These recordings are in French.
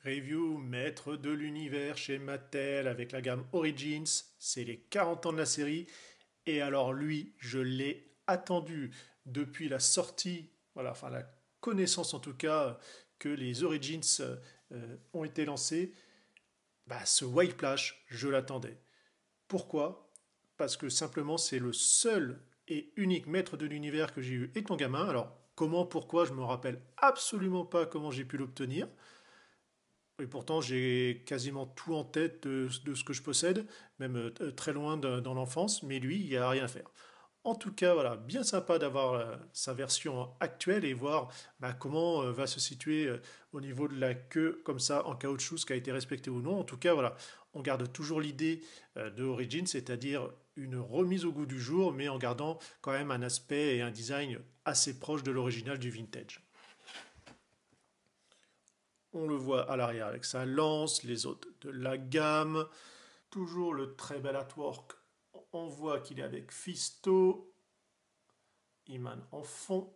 Review maître de l'univers chez Mattel avec la gamme Origins, c'est les 40 ans de la série et alors lui, je l'ai attendu depuis la sortie, voilà, enfin la connaissance en tout cas que les Origins ont été lancés, bah, ce White Splash, je l'attendais. Pourquoi? Parce que simplement c'est le seul et unique maître de l'univers que j'ai eu étant gamin. Alors comment, pourquoi, je me rappelle absolument pas comment j'ai pu l'obtenir. Et pourtant, j'ai quasiment tout en tête de ce que je possède, même très loin dans l'enfance, mais lui, il n'y a rien à faire. En tout cas, voilà, bien sympa d'avoir sa version actuelle et voir bah, comment va se situer au niveau de la queue comme ça en caoutchouc, ce qui a été respecté ou non. En tout cas, voilà, on garde toujours l'idée de Origin, c'est-à-dire une remise au goût du jour, mais en gardant quand même un aspect et un design assez proche de l'original du vintage. On le voit à l'arrière avec sa lance, les autres de la gamme. Toujours le très bel artwork. On voit qu'il est avec Fisto, Iman en fond.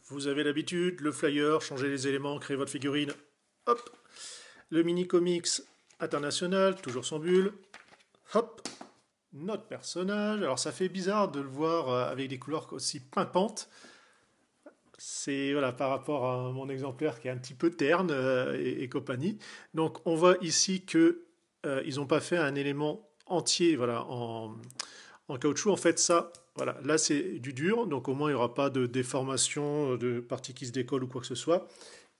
Vous avez l'habitude, le flyer, changer les éléments, créer votre figurine. Hop. Le mini comics international, toujours sans bulle. Hop. Notre personnage. Alors ça fait bizarre de le voir avec des couleurs aussi pimpantes. C'est voilà, par rapport à mon exemplaire qui est un petit peu terne et compagnie. Donc on voit ici que ils n'ont pas fait un élément entier voilà, en caoutchouc. En fait, ça, voilà, là c'est du dur, donc au moins il n'y aura pas de déformation, de parties qui se décollent ou quoi que ce soit.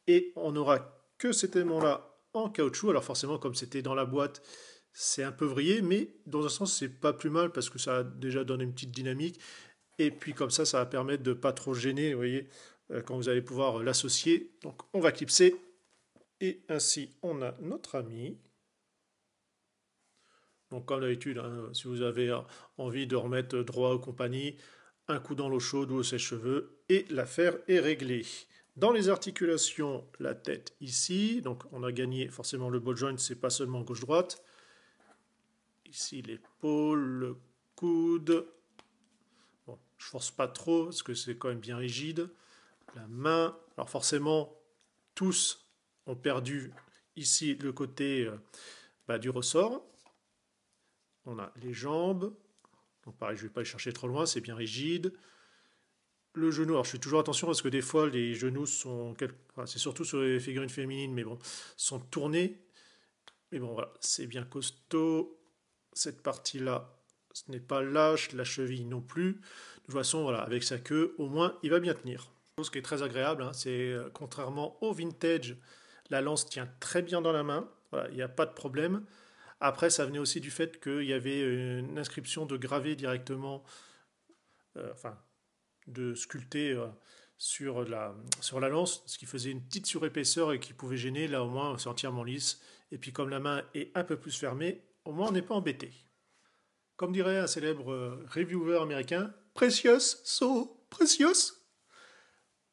Et on n'aura que cet élément-là en caoutchouc. Alors forcément, comme c'était dans la boîte, c'est un peu vrillé, mais dans un sens, c'est pas plus mal parce que ça a déjà donné une petite dynamique. Et puis comme ça va permettre de ne pas trop gêner, vous voyez, quand vous allez pouvoir l'associer. Donc on va clipser. Et ainsi, on a notre ami. Donc comme d'habitude, hein, si vous avez envie de remettre droit aux compagnies, un coup dans l'eau chaude ou au sèche-cheveux, et l'affaire est réglée. Dans les articulations, la tête ici, donc on a gagné forcément le ball joint, c'est pas seulement gauche-droite. Ici l'épaule, le coude. Bon, je force pas trop parce que c'est quand même bien rigide. La main, alors forcément, tous ont perdu ici le côté bah, du ressort. On a les jambes, donc pareil, je ne vais pas les chercher trop loin, c'est bien rigide. Le genou, alors je fais toujours attention parce que des fois les genoux sont, enfin, c'est surtout sur les figurines féminines, mais bon, sont tournés. Mais bon, voilà, c'est bien costaud. Cette partie-là, ce n'est pas lâche, la cheville non plus. De toute façon, voilà, avec sa queue, au moins, il va bien tenir. Ce qui est très agréable, hein, c'est contrairement au vintage, la lance tient très bien dans la main. Voilà, il n'y a pas de problème. Après, ça venait aussi du fait qu'il y avait une inscription de graver directement, enfin, de sculpter sur la lance, ce qui faisait une petite surépaisseur et qui pouvait gêner. Là, au moins, c'est entièrement lisse. Et puis, comme la main est un peu plus fermée, au moins, on n'est pas embêté. Comme dirait un célèbre reviewer américain, Precious, so precious.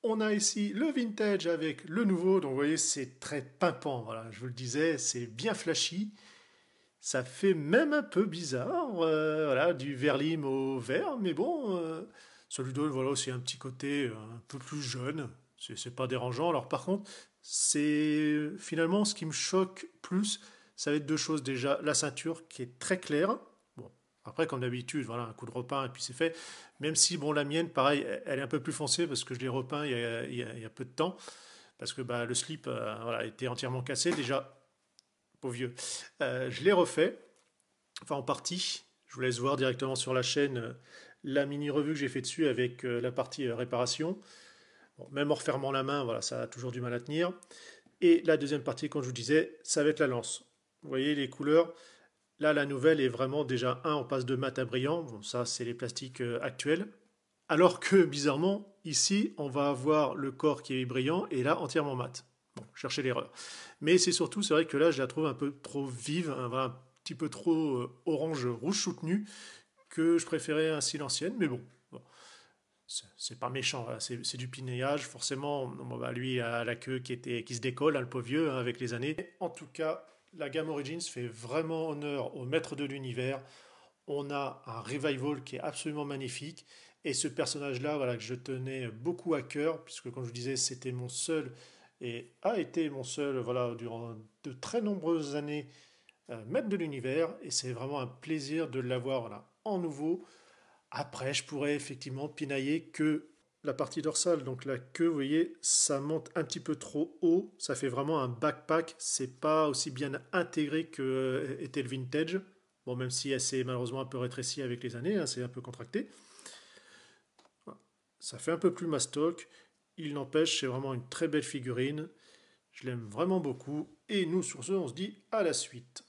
On a ici le vintage avec le nouveau, donc vous voyez, c'est très pimpant. Voilà, je vous le disais, c'est bien flashy. Ça fait même un peu bizarre, voilà, du vert lime au vert, mais bon, celui d'autre, voilà, aussi un petit côté un peu plus jeune, c'est pas dérangeant. Alors par contre, c'est finalement ce qui me choque plus, ça va être deux choses déjà, la ceinture qui est très claire. Bon, après comme d'habitude, voilà, un coup de repeint et puis c'est fait. Même si bon, la mienne, pareil, elle est un peu plus foncée parce que je l'ai repeint il y a peu de temps, parce que bah, le slip, voilà, était entièrement cassé déjà. Pauvre vieux. Je l'ai refait, enfin en partie. Je vous laisse voir directement sur la chaîne la mini-revue que j'ai fait dessus avec la partie réparation. Bon, même en refermant la main, voilà, ça a toujours du mal à tenir. Et la deuxième partie, comme je vous disais, ça va être la lance. Vous voyez les couleurs. Là, la nouvelle est vraiment déjà on passe de mat à brillant. Bon, ça, c'est les plastiques actuels. Alors que, bizarrement, ici, on va avoir le corps qui est brillant et là, entièrement mat. Bon, cherchez l'erreur. Mais c'est surtout, c'est vrai que là, je la trouve un peu trop vive, hein, voilà, un petit peu trop orange rouge soutenu, que je préférais ainsi l'ancienne. Mais bon, c'est pas méchant, voilà, c'est du pinéage. Forcément, bon, bah, lui a la queue qui se décolle, hein, le pauvre vieux, hein, avec les années. En tout cas, la gamme Origins fait vraiment honneur au maître de l'univers. On a un revival qui est absolument magnifique. Et ce personnage-là, voilà, que je tenais beaucoup à cœur, puisque comme je vous disais, c'était mon seul et a été mon seul, voilà, durant de très nombreuses années, maître de l'univers, et c'est vraiment un plaisir de l'avoir voilà, en nouveau. Après, je pourrais effectivement pinailler que la partie dorsale, donc la queue, vous voyez, ça monte un petit peu trop haut, ça fait vraiment un backpack, c'est pas aussi bien intégré que était le vintage. Bon, même si elle s'est malheureusement un peu rétrécie avec les années, hein, c'est un peu contracté. Ça fait un peu plus mastoc. Il n'empêche, c'est vraiment une très belle figurine. Je l'aime vraiment beaucoup. Et nous, sur ce, on se dit à la suite.